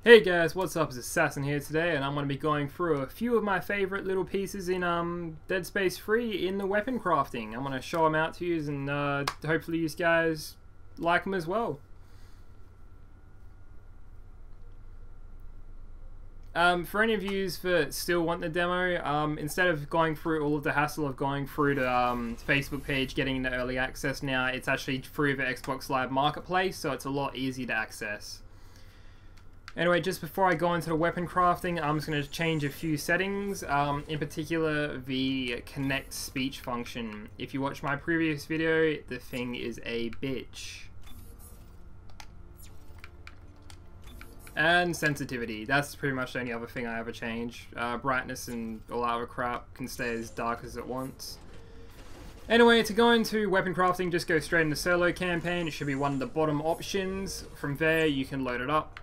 Hey guys, what's up? It's Assassin here today, and I'm going to be going through a few of my favorite little pieces in Dead Space 3 in the weapon crafting. I'm going to show them out to you, and hopefully you guys like them as well. For any of you that still want the demo, instead of going through all of the hassle of going through the Facebook page, getting into early access now, it's actually through the Xbox Live Marketplace, so it's a lot easier to access. Anyway, just before I go into the weapon crafting, I'm just going to change a few settings, in particular the connect speech function. If you watch my previous video, the thing is a bitch. And sensitivity, that's pretty much the only other thing I ever change. Brightness and all other crap can stay as dark as it wants. Anyway, to go into weapon crafting, just go straight into solo campaign. It should be one of the bottom options. From there, you can load it up.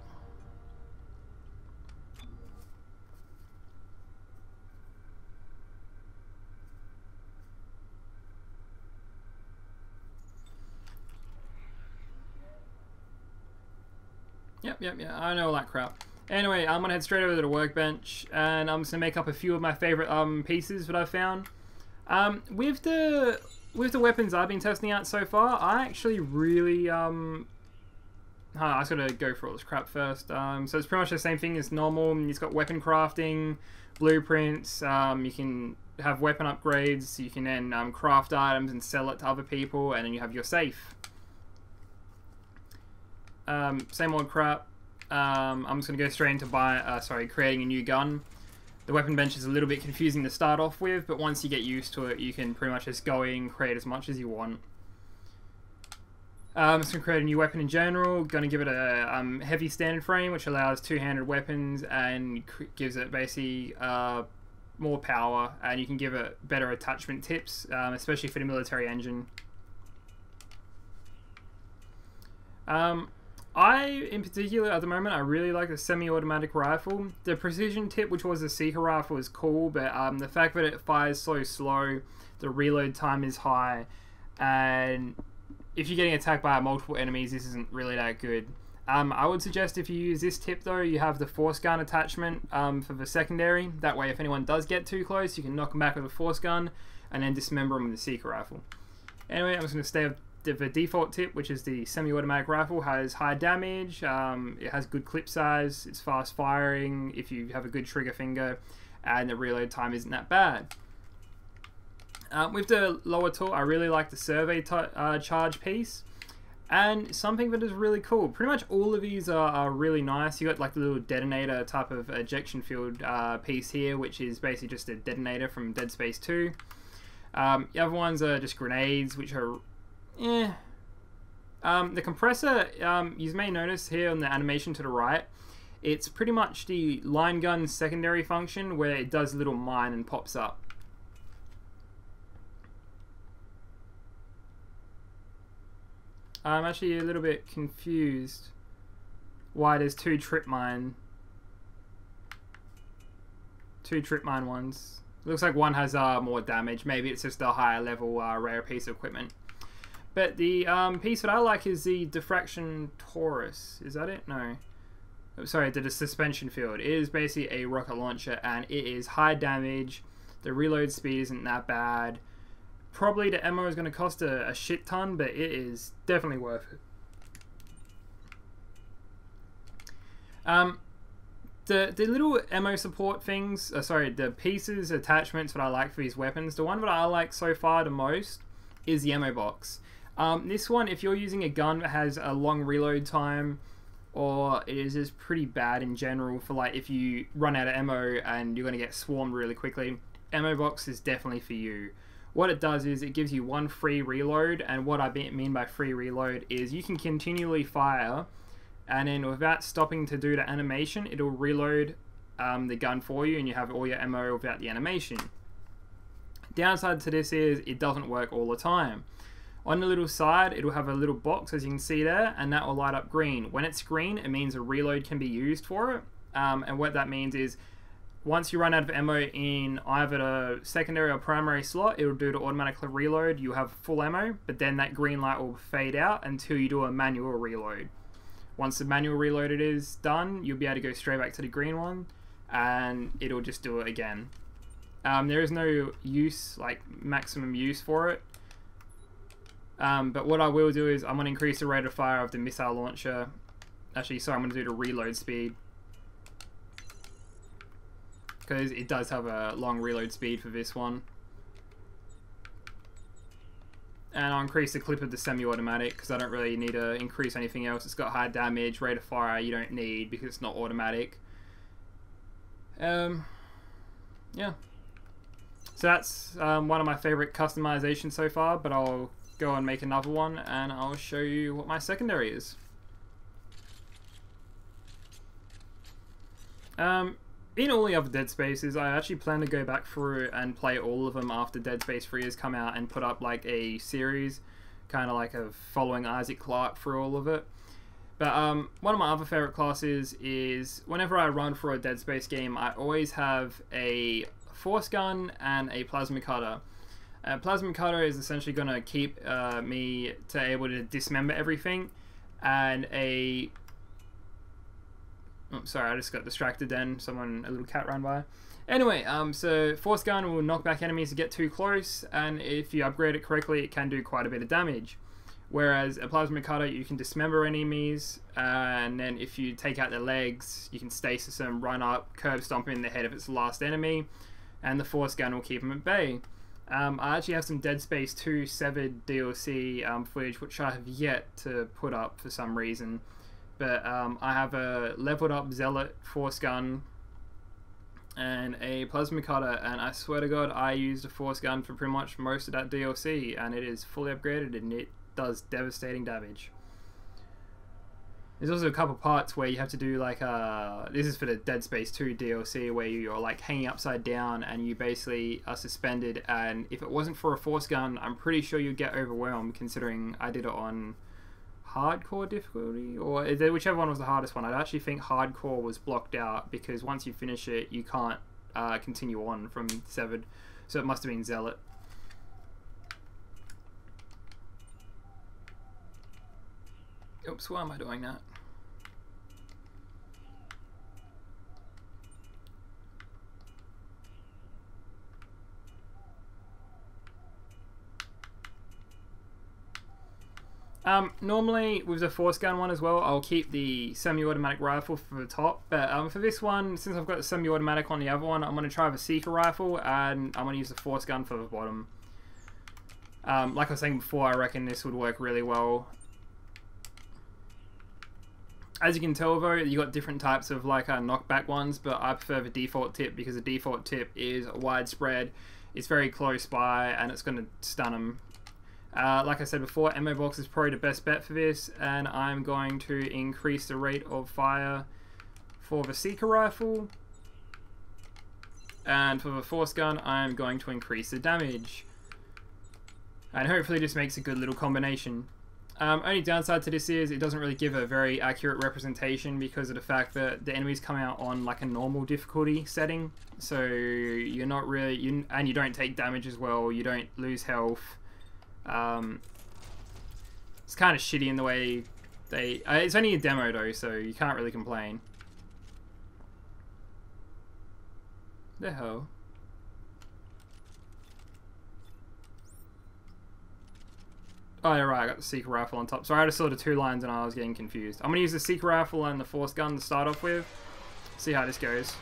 Yep, I know all that crap. Anyway, I'm gonna head straight over to the workbench, and I'm just gonna make up a few of my favorite pieces that I've found. With the weapons I've been testing out so far, I actually really I just gotta go through all this crap first. So it's pretty much the same thing as normal. It's got weapon crafting, blueprints. You can have weapon upgrades. You can then craft items and sell it to other people, and then you have your safe. Same old crap. I'm just going to go straight into creating a new gun. The weapon bench is a little bit confusing to start off with, but once you get used to it, you can pretty much just go in and create as much as you want. I'm just going to create a new weapon in general. Going to give it a heavy standard frame, which allows two-handed weapons and gives it basically more power, and you can give it better attachment tips, especially for the military engine. In particular, at the moment, I really like the semi-automatic rifle. The precision tip, which was the Seeker rifle, is cool, but the fact that it fires so slow, the reload time is high, and if you're getting attacked by multiple enemies, this isn't really that good. I would suggest if you use this tip, though, you have the force gun attachment for the secondary. That way, if anyone does get too close, you can knock them back with a force gun, and then dismember them with the Seeker rifle. Anyway, I'm just going to stay with the default tip, which is the semi-automatic rifle. Has high damage, it has good clip size, it's fast firing if you have a good trigger finger, and the reload time isn't that bad. With the lower tool, I really like the survey charge piece, and something that is really cool. Pretty much all of these are really nice. You got like the little detonator type of ejection field piece here, which is basically just a detonator from Dead Space 2. The other ones are just grenades, which are the compressor, you may notice here on the animation to the right, it's pretty much the line gun secondary function where it does a little mine and pops up. I'm actually a little bit confused why there's two trip mine ones. Looks like one has more damage. Maybe it's just a higher level rare piece of equipment. But the piece that I like is the diffraction Taurus. Is that it? No. Oh, sorry, the suspension field. It is basically a rocket launcher, and it is high damage. The reload speed isn't that bad. Probably the ammo is going to cost a shit ton, but it is definitely worth it. The little ammo support things, the pieces, attachments that I like for these weapons, the one that I like so far the most is the ammo box. This one, if you're using a gun that has a long reload time, or it is just pretty bad in general for like if you run out of ammo and you're going to get swarmed really quickly, ammo box is definitely for you. What it does is it gives you one free reload, and what I mean by free reload is you can continually fire, and then without stopping to do the animation, it'll reload the gun for you, and you have all your ammo without the animation. Downside to this is it doesn't work all the time. On the little side, it'll have a little box, as you can see there, and that will light up green. When it's green, it means a reload can be used for it, and what that means is once you run out of ammo in either the secondary or primary slot, it'll do the automatic reload. You have full ammo, but then that green light will fade out until you do a manual reload. Once the manual reloaded is done, you'll be able to go straight back to the green one, and it'll just do it again. There is no use, like maximum use for it. But what I will do is I'm going to increase the rate of fire of the missile launcher. Actually, sorry, I'm going to do the reload speed, because it does have a long reload speed for this one. And I'll increase the clip of the semi-automatic, because I don't really need to increase anything else. It's got high damage, rate of fire you don't need because it's not automatic. Yeah. So that's one of my favorite customizations so far, but I'll go and make another one and I'll show you what my secondary is. In all the other Dead Spaces, I actually plan to go back through and play all of them after Dead Space 3 has come out and put up like a series, kind of like of following Isaac Clarke through all of it. But one of my other favorite classes is whenever I run for a Dead Space game, I always have a force gun and a plasma cutter. A plasma cutter is essentially going to keep me to able to dismember everything, and a... Oh, sorry, I just got distracted then. A little cat ran by. Anyway, so force gun will knock back enemies that get too close, and if you upgrade it correctly, it can do quite a bit of damage. Whereas a plasma cutter, you can dismember enemies, and then if you take out their legs, you can stasis them, run up, curb stomp them in the head if it's the last enemy, and the force gun will keep them at bay. I actually have some Dead Space 2 Severed DLC footage, which I have yet to put up for some reason. But I have a leveled up Zealot force gun and a plasma cutter, and I swear to God, I used a force gun for pretty much most of that DLC, and it is fully upgraded and it does devastating damage. There's also a couple parts where you have to do like this is for the Dead Space 2 DLC, where you're like hanging upside down and you basically are suspended, and if it wasn't for a force gun, I'm pretty sure you'd get overwhelmed, considering I did it on hardcore difficulty, or whichever one was the hardest one. I actually think hardcore was blocked out, because once you finish it you can't continue on from Severed, so it must have been Zealot. Oops, why am I doing that? Normally with the force gun one as well, I'll keep the semi-automatic rifle for the top, but for this one, since I've got the semi-automatic on the other one, I'm going to try the Seeker rifle, and I'm going to use the force gun for the bottom. Like I was saying before, I reckon this would work really well. As you can tell though, you got different types of like knockback ones, but I prefer the default tip, because the default tip is widespread, it's very close by, and it's going to stun them. Like I said before, ammo box is probably the best bet for this, and I'm going to increase the rate of fire for the Seeker rifle, and for the force gun I'm going to increase the damage, and hopefully this makes a good little combination. Only downside to this is it doesn't really give a very accurate representation, because of the fact that the enemies come out on like a normal difficulty setting, so you're not really, and you don't take damage as well, you don't lose health. It's kind of shitty in the way they... it's only a demo though, so you can't really complain. The hell? Oh yeah, right, I got the Seeker rifle on top. Sorry, I just saw the two lines and I was getting confused. I'm going to use the Seeker rifle and the force gun to start off with. See how this goes.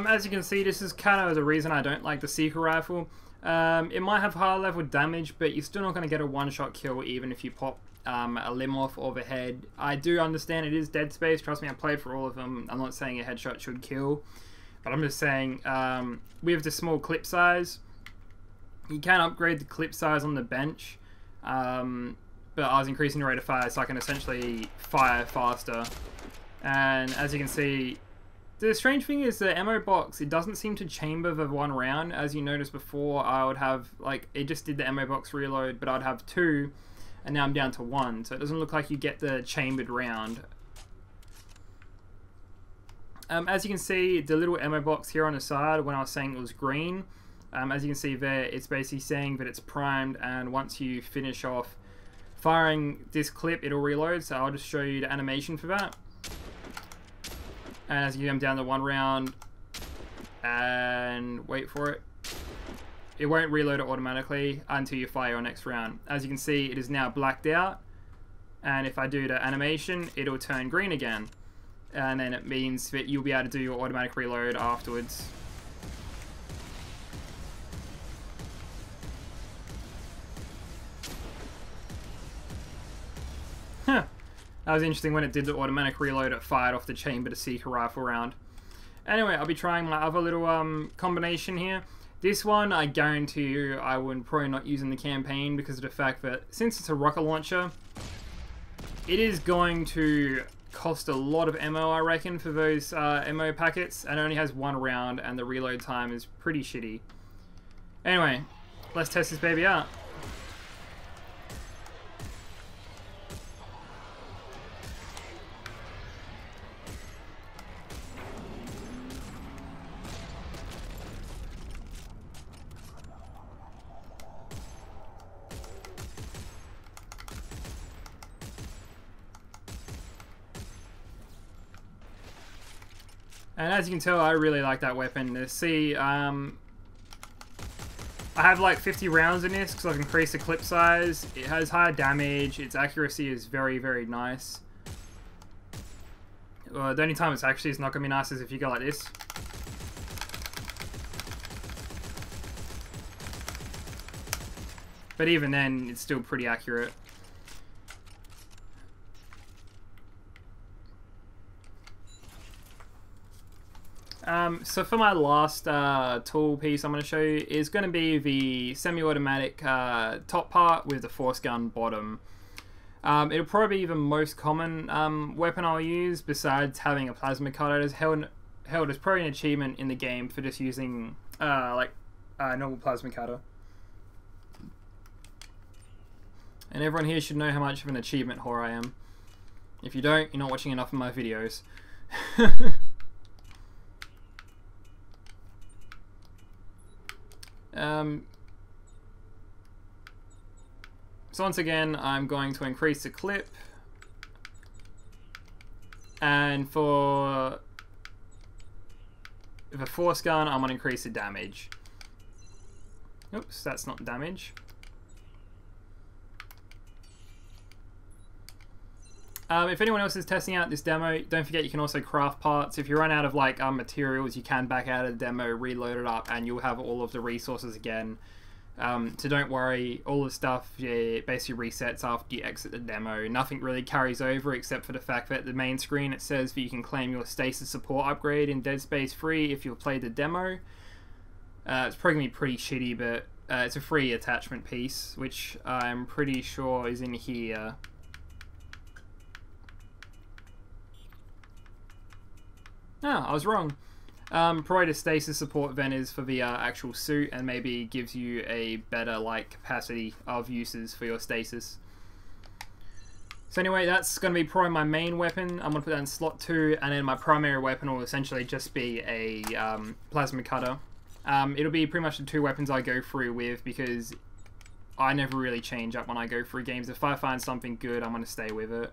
As you can see, this is kind of the reason I don't like the Seeker rifle. It might have higher level damage, but you're still not going to get a one-shot kill even if you pop a limb off or the head. I do understand it is Dead Space, trust me, I played for all of them. I'm not saying a headshot should kill, but I'm just saying with the small clip size, you can upgrade the clip size on the bench. but I was increasing the rate of fire so I can essentially fire faster. And as you can see, the strange thing is the ammo box, it doesn't seem to chamber the one round. As you noticed before, I would have, like, it just did the ammo box reload, but I'd have 2, and now I'm down to 1. So it doesn't look like you get the chambered round. As you can see, the little ammo box here on the side, when I was saying it was green, as you can see there, it's basically saying that it's primed, and once you finish off firing this clip, it'll reload. So I'll just show you the animation for that. And as you come down to 1 round, and wait for it, it won't reload it automatically until you fire your next round. As you can see, it is now blacked out, and if I do the animation, it'll turn green again. And then it means that you'll be able to do your automatic reload afterwards. Huh. That was interesting. When it did the automatic reload, it fired off the chamber to seek a rifle round. Anyway, I'll be trying my other little combination here. This one, I guarantee you, I would probably not use in the campaign because of the fact that since it's a rocket launcher, it is going to cost a lot of ammo, I reckon, for those ammo packets, and it only has 1 round, and the reload time is pretty shitty. Anyway, let's test this baby out. And as you can tell, I really like that weapon. See, I have like 50 rounds in this because I've increased the clip size. It has higher damage. Its accuracy is very, very nice. The only time it's not going to be nice is if you go like this. But even then, it's still pretty accurate. So for my last tool piece I'm going to show you is going to be the semi-automatic top part with the force gun bottom. It'll probably be the most common weapon I'll use besides having a plasma cutter. It is held as probably an achievement in the game for just using like a normal plasma cutter. And everyone here should know how much of an achievement whore I am. If you don't, you're not watching enough of my videos. So once again, I'm going to increase the clip, and for the force gun, I'm going to increase the damage. Oops, that's not damage. If anyone else is testing out this demo, don't forget you can also craft parts. If you run out of like materials, you can back out of the demo, reload it up, and you'll have all of the resources again. So don't worry, all the stuff basically resets after you exit the demo. Nothing really carries over except for the fact that the main screen, it says that you can claim your stasis support upgrade in Dead Space free if you've played the demo. It's probably going to be pretty shitty, but it's a free attachment piece, which I'm pretty sure is in here. No, I was wrong. Probably the stasis support then is for the actual suit, and maybe gives you a better like capacity of uses for your stasis. So anyway, that's going to be probably my main weapon. I'm going to put that in slot 2, and then my primary weapon will essentially just be a plasma cutter. It'll be pretty much the 2 weapons I go through with, because I never really change up when I go through games. If I find something good, I'm going to stay with it.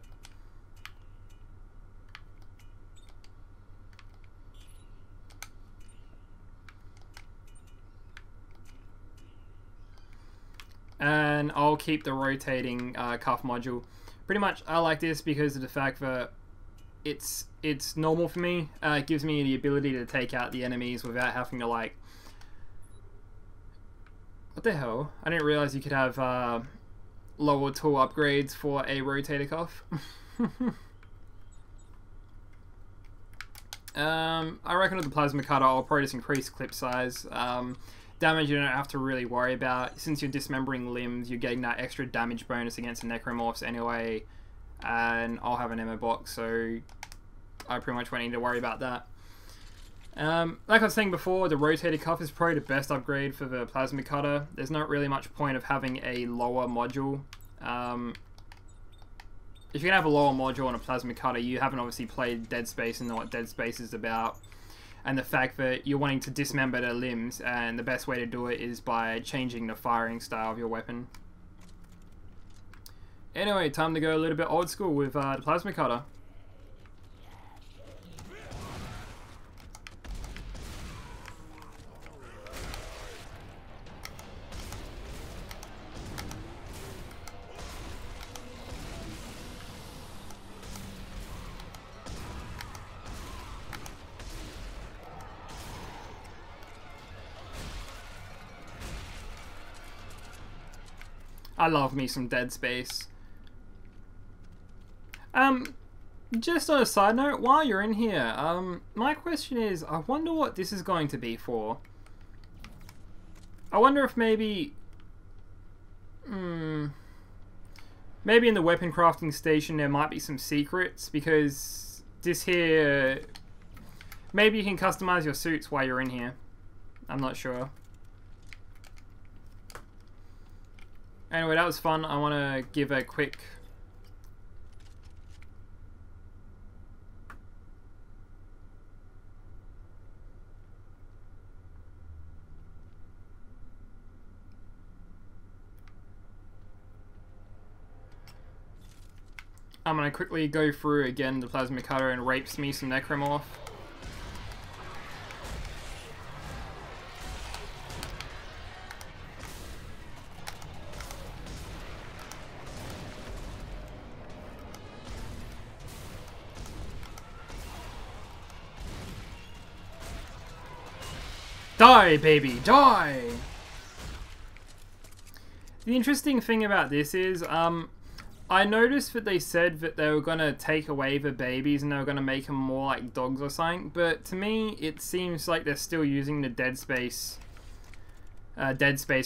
And I'll keep the rotating cuff module. Pretty much I like this because of the fact that it's normal for me. It gives me the ability to take out the enemies without having to like... What the hell? I didn't realize you could have lower tool upgrades for a rotator cuff. I reckon with the plasma cutter I'll probably just increase clip size. damage you don't have to really worry about. Since you're dismembering limbs, you're getting that extra damage bonus against the Necromorphs anyway. And I'll have an ammo box, so I pretty much won't need to worry about that. Like I was saying before, the rotated cuff is probably the best upgrade for the plasma cutter. There's not really much point of having a lower module. If you can have a lower module on a plasma cutter, you haven't obviously played Dead Space and know what Dead Space is about. And the fact that you're wanting to dismember their limbs, and the best way to do it is by changing the firing style of your weapon. Anyway, time to go a little bit old school with the plasma cutter. I love me some Dead Space. Just on a side note, while you're in here, my question is, I wonder what this is going to be for. I wonder if maybe... maybe in the weapon crafting station there might be some secrets, because this here... Maybe you can customize your suits while you're in here. I'm not sure. Anyway, that was fun. I want to give a quick... I'm going to quickly go through again the plasma cutter and rapes me some Necromorph. Die, baby, die! The interesting thing about this is, I noticed that they said that they were going to take away the babies and they were going to make them more like dogs or something, but to me, it seems like they're still using the Dead Space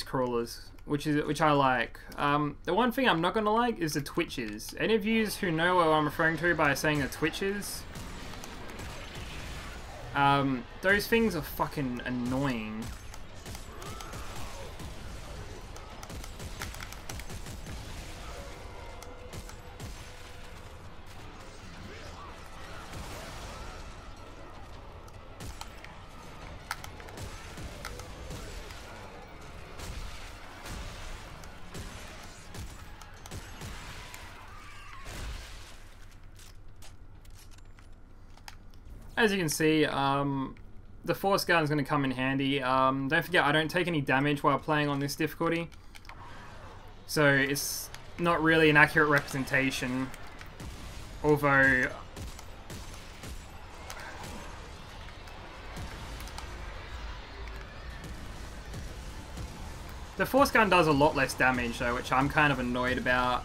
crawlers, which I like. The one thing I'm not going to like is the twitches. Any of you who know what I'm referring to by saying the twitches, those things are fucking annoying. As you can see, the force gun is going to come in handy. Don't forget, I don't take any damage while playing on this difficulty, so it's not really an accurate representation, although the force gun does a lot less damage though, which I'm kind of annoyed about.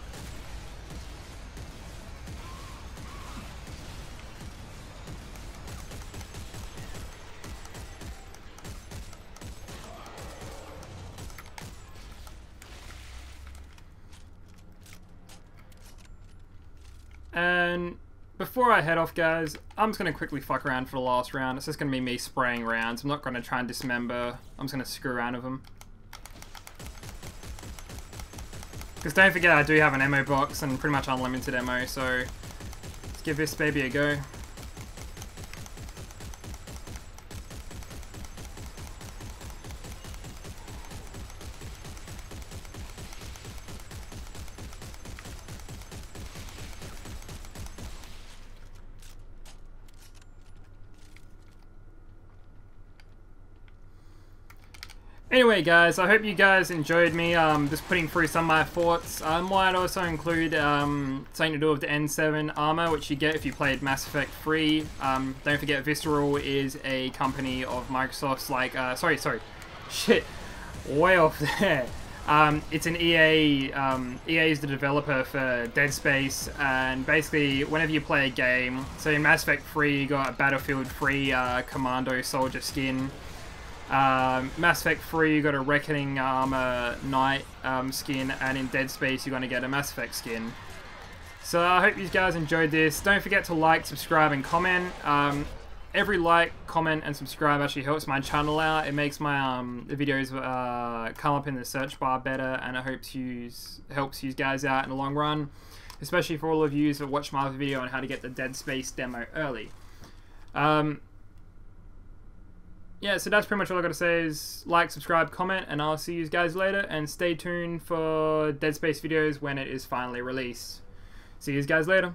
And before I head off, guys, I'm just going to quickly fuck around for the last round. It's just going to be me spraying rounds. I'm not going to try and dismember. I'm just going to screw around with them. Because don't forget, I do have an ammo box and pretty much unlimited ammo, so let's give this baby a go. Anyway guys, I hope you guys enjoyed me just putting through some of my thoughts. Might also include something to do with the N7 armor, which you get if you played Mass Effect 3. Don't forget, Visceral is a company of Microsoft's, like, shit, way off there. It's an EA, EA is the developer for Dead Space, and basically whenever you play a game, so in Mass Effect 3 you got a Battlefield 3 Commando Soldier skin. Mass Effect 3, you got a Reckoning Armor Knight skin, and in Dead Space, you're going to get a Mass Effect skin. So I hope you guys enjoyed this. Don't forget to like, subscribe, and comment. Every like, comment, and subscribe actually helps my channel out. It makes my videos come up in the search bar better, and it helps you guys out in the long run, especially for all of you that watch my video on how to get the Dead Space demo early. Yeah, so that's pretty much all I got to say is like, subscribe, comment, and I'll see you guys later, and stay tuned for Dead Space videos when it is finally released. See you guys later.